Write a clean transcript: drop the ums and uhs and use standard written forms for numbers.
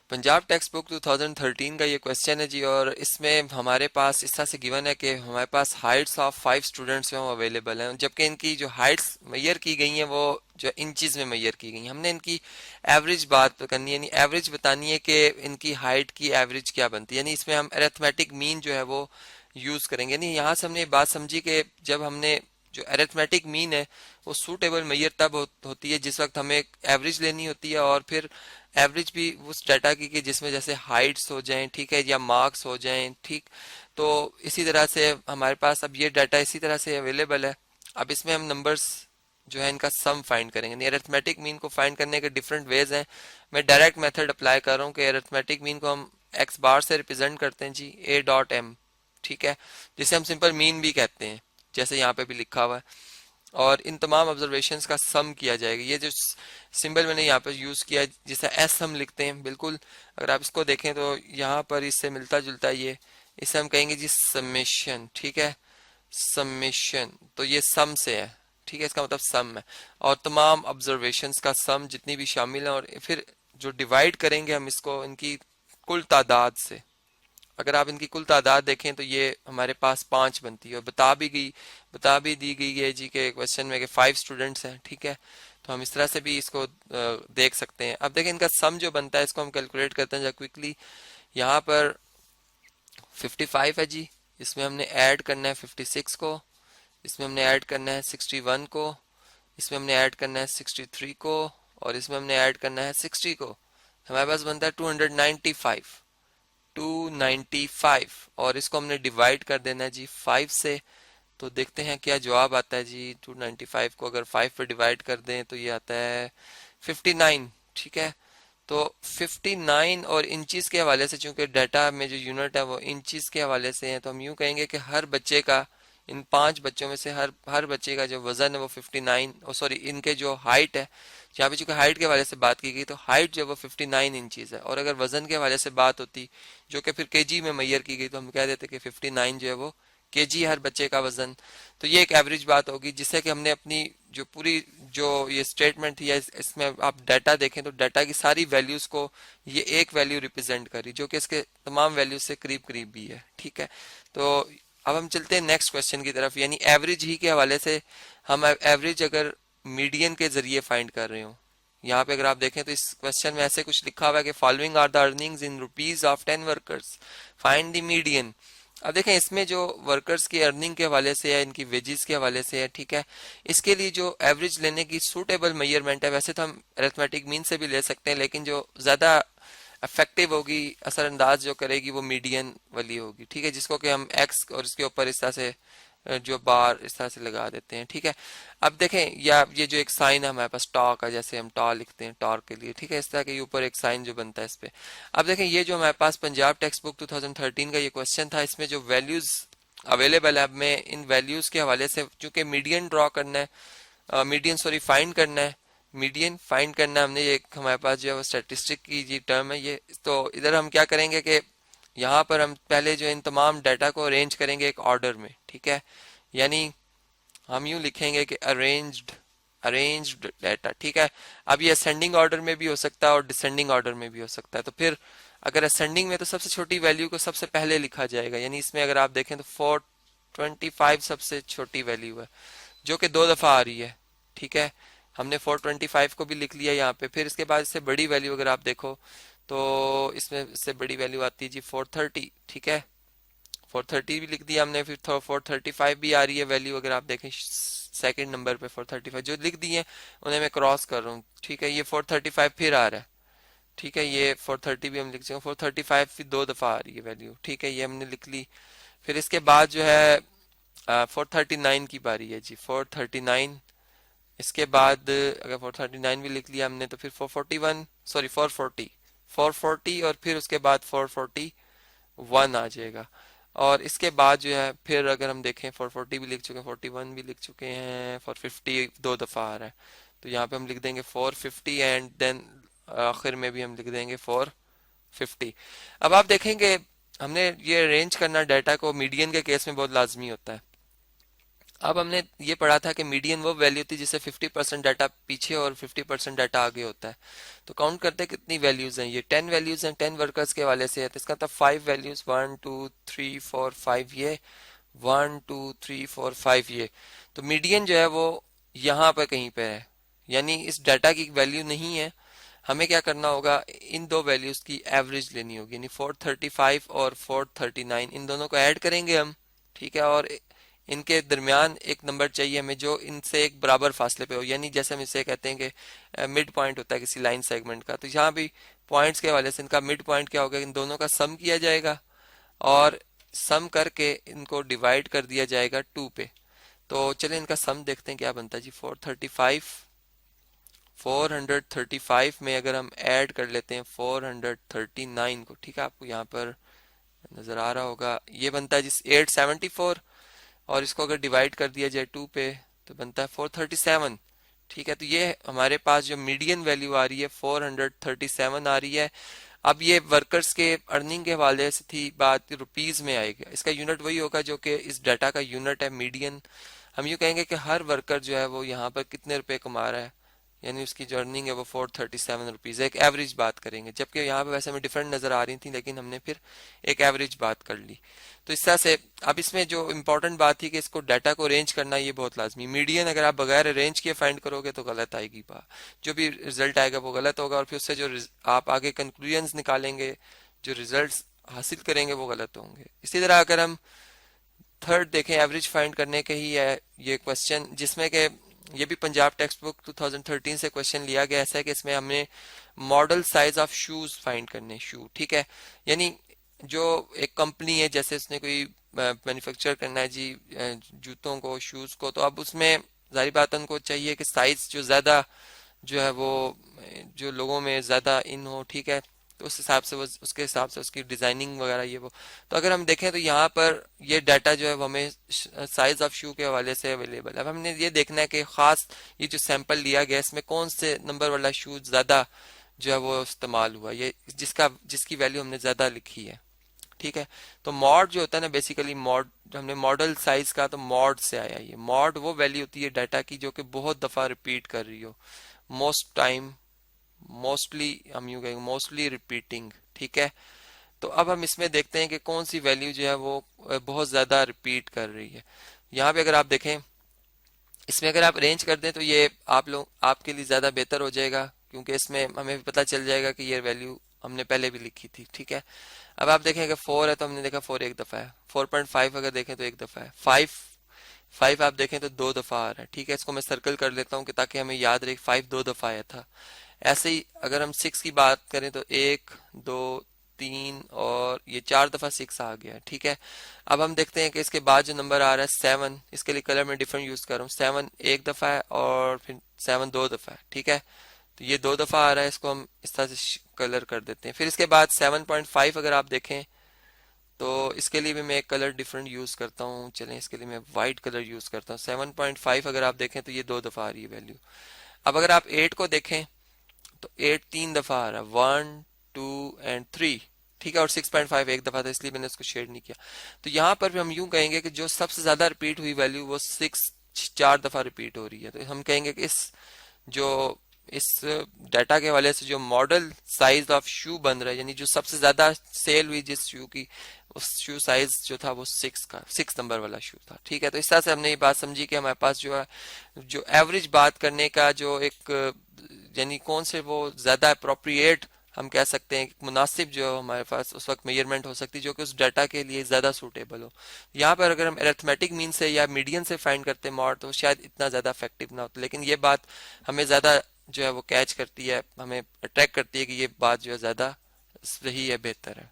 Punjab text book 2013 का ये question है जी। और इसमें हमारे पास इस तरह से गिवन है कि हमारे पास हाइट्स ऑफ 5 स्टूडेंट्स जो अवेलेबल हैं, जबकि इनकी जो हाइट्स मैयर की गई हैं वो जो इंचज़ में मैयर की गई हैं। हमने इनकी एवरेज बात करनी है, यानी एवरेज बतानी है कि इनकी हाइट की एवरेज क्या बनती है। यानी इसमें हम अरिथमेटिक मीन जो है वो यूज़ करेंगे। यानी यहाँ से हमने ये बात समझी कि जब हमने जो अरिथमेटिक मीन है वो सूटेबल मैयर तब होती है जिस वक्त हमें एवरेज लेनी होती है, और फिर एवरेज भी उस डाटा की कि जिसमें जैसे हाइट्स हो जाएं, ठीक है, या मार्क्स हो जाएं, ठीक। तो इसी तरह से हमारे पास अब ये डाटा इसी तरह से अवेलेबल है। अब इसमें हम नंबर्स जो है इनका सम फाइंड करेंगे। अरिथमेटिक मीन को फाइंड करने के डिफरेंट वेज हैं। मैं डायरेक्ट मेथड अप्लाई कर रहा हूँ कि अरिथमेटिक मीन को हम एक्स बार से रिप्रेजेंट करते हैं जी, ए डॉट एम, ठीक है, जिसे हम सिंपल मीन भी कहते हैं, जैसे यहाँ पे भी लिखा हुआ है। और इन तमाम ऑब्जर्वेशंस का सम किया जाएगा। ये जो सिंबल मैंने यहाँ पर यूज किया है जिसे एस हम लिखते हैं, बिल्कुल अगर आप इसको देखें तो यहाँ पर इससे मिलता जुलता ये, इसे हम कहेंगे जी समेशन, ठीक है, समेशन। तो ये सम से है, ठीक है, इसका मतलब सम है। और तमाम ऑब्जर्वेशंस का सम जितनी भी शामिल है, और फिर जो डिवाइड करेंगे हम इसको इनकी कुल तादाद से। अगर आप इनकी कुल तादाद देखें तो ये हमारे पास 5 बनती है। और बता भी दी गई है जी के क्वेश्चन में कि 5 स्टूडेंट्स हैं, ठीक है। तो हम इस तरह से भी इसको देख सकते हैं। अब देखें इनका सम जो बनता है इसको हम कैलकुलेट करते हैं जरा क्विकली। यहाँ पर 55 है जी, इसमें हमने ऐड करना है 56 को, इसमें हमने ऐड करना है 61 को, इसमें हमने ऐड करना है 63 को, और इसमें हमने ऐड करना है 60 को। हमारे पास बनता है 295। और इसको हमने डिवाइड कर देना है जी 5 से। तो देखते हैं क्या जवाब आता है जी। 295 को अगर 5 पे डिवाइड कर दें तो ये आता है 59, ठीक है। तो 59 और इंचेस के हवाले से, चूंकि डाटा में जो यूनिट है वो इंचेस के हवाले से है, तो हम यूं कहेंगे कि हर बच्चे का, इन 5 बच्चों में से हर बच्चे का जो वजन है वो 59, और सॉरी इनके जो हाइट है, यहाँ पे चूंकि हाइट के हवाले से बात की गई तो हाइट जो है वो 59 इंचेस है। और अगर वजन के हवाले से बात होती जो कि फिर केजी में मैयर की गई तो हम कह देते कि 59 जो है वो केजी हर बच्चे का वजन। तो ये एक एवरेज बात होगी जिससे कि हमने अपनी जो पूरी जो ये स्टेटमेंट थी या इसमें आप डाटा देखें तो डाटा की सारी वैल्यूज को ये एक वैल्यू रिप्रेजेंट करी जो कि इसके तमाम वैल्यूज से करीब करीब भी है, ठीक है। तो अब हम चलते हैं नेक्स्ट क्वेश्चन की तरफ, यानी एवरेज ही के हवाले से। हम एवरेज अगर मीडियन के जरिए फाइंड कर रहे हो, यहाँ पे अगर आप देखें तो इस क्वेश्चन में ऐसे कुछ लिखा हुआ है कि following are the earnings in rupees of 10 workers, find the median. अब देखें इसमें जो वर्कर्स की अर्निंग के हवाले से है, इनकी वेजेस के हवाले से है, ठीक है। इसके लिए जो एवरेज लेने की सूटेबल मेजरमेंट है, वैसे तो हम अरिथमेटिक मीन से भी ले सकते हैं, लेकिन जो ज्यादा इफेक्टिव होगी, असरअंदाज जो करेगी वो मीडियन वाली होगी, ठीक है, जिसको कि हम एक्स और इसके ऊपर इस तरह से जो बार इस तरह से लगा देते हैं, ठीक है। अब देखें या ये जो एक साइन है हमारे पास टॉ का, जैसे हम टॉ लिखते हैं टॉर के लिए, ठीक है, इस तरह के ऊपर एक साइन जो बनता है इस पे। अब देखें ये जो हमारे पास पंजाब टेक्स्ट बुक 2013 का ये क्वेश्चन था, इसमें जो वैल्यूज अवेलेबल है, अब मैं इन वैल्यूज के हवाले से चूंकि मीडियन ड्रॉ करना है, मीडियन सॉरी फाइंड करना है, मीडियन फाइंड करना है हमने, ये हमारे पास जो है वो स्टैटिस्टिक की जी टर्म है ये। तो इधर हम क्या करेंगे कि यहाँ पर हम पहले जो इन तमाम डाटा को अरेंज करेंगे एक ऑर्डर में, ठीक है। यानी हम यूं लिखेंगे कि अरेंज्ड डाटा, ठीक है। अब ये असेंडिंग ऑर्डर में भी हो सकता है और डिसेंडिंग ऑर्डर में भी हो सकता है। तो फिर अगर असेंडिंग में तो सबसे छोटी वैल्यू को सबसे पहले लिखा जाएगा, यानी इसमें अगर आप देखें तो 425 सबसे छोटी वैल्यू है जो कि 2 दफा आ रही है, ठीक है। हमने 425 को भी लिख लिया यहाँ पे। फिर इसके बाद इससे बड़ी वैल्यू अगर आप देखो तो इसमें इससे बड़ी वैल्यू आती है जी 430, ठीक है। 430 भी लिख दिया हमने, फिर 435 भी आ रही है वैल्यू, अगर आप देखें सेकंड नंबर पे 435 जो लिख दिए उन्हें मैं क्रॉस कर रहा हूँ, ठीक है। ये 435 फिर आ रहा है, ठीक है। ये 430 भी हम लिख सकते, 435 फिर 2 दफा आ रही है वैल्यू, ठीक है, ये हमने लिख ली। फिर इसके बाद जो है 439 की बारी है जी, 439। इसके बाद अगर 439 भी लिख लिया हमने तो फिर 441 सॉरी 440 और फिर उसके बाद 441 आ जाएगा। और इसके बाद जो है फिर अगर हम देखें 440 भी लिख चुके हैं, 41 भी लिख चुके हैं, 450 2 दफा आ रहा है। तो यहाँ पे हम लिख देंगे 450 एंड देन आखिर में भी हम लिख देंगे 450। अब आप देखेंगे हमने ये अरेंज करना डाटा को मीडियन के केस में बहुत लाजमी होता है। अब हमने ये पढ़ा था कि मीडियन वो वैल्यू थी जिससे 50% डाटा पीछे और 50% डाटा आगे होता है। तो काउंट करते हैं कितनी वैल्यूज हैं। ये 10 वैल्यूज हैं 10 वर्कर्स के हवाले से है, तो इसका मतलब 5 वैल्यूज 1 2 3 4 5 ये 1 2 3 4 5 ये। तो मीडियन जो है वो यहाँ पर कहीं पे है, यानी इस डाटा की वैल्यू नहीं है। हमें क्या करना होगा, इन दो वैल्यूज की एवरेज लेनी होगी, यानी 435 और 439 इन दोनों को ऐड करेंगे हम। ठीक है, और इनके दरमियान एक नंबर चाहिए हमें जो इनसे एक बराबर फासले पे हो, यानी जैसे हम इसे कहते हैं कि मिड पॉइंट होता है किसी लाइन सेगमेंट का। तो यहाँ भी पॉइंट्स के हवाले से इनका मिड पॉइंट क्या होगा, इन दोनों का सम किया जाएगा और सम करके इनको डिवाइड कर दिया जाएगा 2 पे। तो चलिए इनका सम देखते हैं क्या बनता है जी। 435 में अगर हम ऐड कर लेते हैं 439 को, ठीक है, आपको यहाँ पर नजर आ रहा होगा, ये बनता है जिस 874, और इसको अगर डिवाइड कर दिया जाए 2 पे तो बनता है 437। ठीक है, तो ये हमारे पास जो मीडियन वैल्यू आ रही है 437 आ रही है। अब ये वर्कर्स के अर्निंग के हवाले से थी बात, रुपीज में आएगा, इसका यूनिट वही होगा जो कि इस डाटा का यूनिट है मीडियन। हम यूँ कहेंगे कि हर वर्कर जो है वो यहाँ पर कितने रुपए कमा रहा है, यानी उसकी जो अर्निंग है वो 437 रुपीज, एक एवरेज बात करेंगे, जबकि यहाँ पे वैसे हमें डिफरेंट नजर आ रही थी लेकिन हमने फिर एक एवरेज बात कर ली। तो इस तरह से अब इसमें जो इम्पोर्टेंट बात थी कि इसको डाटा को अरेंज करना, ये बहुत लाजमी। मीडियन अगर आप बगैर अरेंज किए फाइंड करोगे तो गलत आएगी बात, जो भी रिजल्ट आएगा वो गलत होगा, और फिर उससे जो आप आगे कंक्लूजन निकालेंगे, जो रिजल्ट हासिल करेंगे वो गलत होंगे। इसी तरह अगर हम थर्ड देखें, एवरेज फाइंड करने के ही है ये क्वेश्चन, जिसमें कि ये भी पंजाब टेक्स्ट बुक 2013 से क्वेश्चन लिया गया ऐसा है कि इसमें हमने model size of shoes find करने, शू, ठीक है, यानी जो एक कंपनी है जैसे उसने कोई मैन्युफैक्चर करना है जी जूतों को, शूज को, तो अब उसमें जाहिर बात है उनको चाहिए कि साइज जो ज्यादा जो है वो जो लोगों में ज्यादा इन हो, ठीक है, तो उस हिसाब से वो उसके हिसाब से उसकी डिजाइनिंग वगैरह ये वो। तो अगर हम देखें तो यहाँ पर ये डाटा जो है वो हमें साइज ऑफ शू के हवाले से अवेलेबल है। अब हमने ये देखना है कि खास ये जो सैंपल लिया गया इसमें कौन से नंबर वाला शूज ज्यादा जो है वो इस्तेमाल हुआ, ये जिसकी वैल्यू हमने ज्यादा लिखी है। ठीक है, तो मॉड जो होता है ना, बेसिकली मॉड हमने मॉडल साइज का तो मॉड से आया। ये मॉड वो वैल्यू होती है डाटा की जो कि बहुत दफा रिपीट कर रही हो, मोस्ट टाइम, मोस्टली, हम यूं कहेंगे मोस्टली रिपीटिंग। ठीक है, तो अब हम इसमें देखते हैं कि कौन सी वैल्यू जो है वो बहुत ज्यादा रिपीट कर रही है। यहाँ पे अगर आप देखें, इसमें अगर आप अरेंज कर दें तो ये आप लोग आपके लिए ज्यादा बेहतर हो जाएगा, क्योंकि इसमें हमें पता चल जाएगा कि ये वैल्यू हमने पहले भी लिखी थी। ठीक है, अब आप देखें कि 4 है तो हमने देखा 4 एक दफा है, 4.5 अगर देखें तो एक दफा है, 5 आप देखें तो 2 दफा आ रहा है। ठीक है, इसको मैं सर्कल कर लेता हूँ कि ताकि हमें याद रहे 5 2 दफा आया था। ऐसे ही अगर हम 6 की बात करें तो 1 2 3 और ये 4 दफा 6 आ गया। ठीक है, अब हम देखते हैं कि इसके बाद जो नंबर आ रहा है 7, इसके लिए कलर में डिफरेंट यूज कर रहा हूँ। 7 एक दफा है और फिर 7 2 दफा है। ठीक है, तो ये 2 दफा आ रहा है, इसको हम इस तरह से कलर कर देते हैं। फिर इसके बाद 7.5 अगर आप देखें तो इसके लिए भी मैं एक कलर डिफरेंट यूज करता हूँ। चलें, इसके लिए मैं वाइट कलर यूज करता हूँ। 7.5 अगर आप देखें तो ये 2 दफा आ रही है वैल्यू। अब अगर आप 8 को देखें तो 8 3 दफा आ रहा है, 1 2 एंड 3। ठीक है, और 6.5 एक दफा था, इसलिए मैंने उसको शेड नहीं किया। तो यहाँ पर भी हम यूं कहेंगे कि जो सबसे ज्यादा रिपीट हुई वैल्यू वो 6 4 दफा रिपीट हो रही है। तो हम कहेंगे कि जो इस डाटा के हवाले से जो मॉडल साइज ऑफ शू बन रहा है, यानी जो सबसे ज्यादा सेल हुई जिस शू की, उस शू साइज जो था वो 6 नंबर वाला शू था। ठीक है, तो इस तरह से हमने ये बात समझी कि हमारे पास जो है जो एवरेज बात करने का जो एक यानी कौन से वो ज्यादा अप्रोप्रिएट हम कह सकते हैं मुनासिब जो हमारे पास उस वक्त मेजरमेंट हो सकती है जो कि उस डाटा के लिए ज्यादा सूटेबल हो। यहाँ पर अगर हम अरिथमेटिक मीन से या मीडियन से फाइंड करते हैं मॉड तो शायद इतना ज्यादा इफेक्टिव ना होता, लेकिन ये बात हमें ज्यादा जो है वो कैच करती है, हमें अट्रैक्ट करती है कि ये बात जो है ज्यादा सही है, बेहतर है।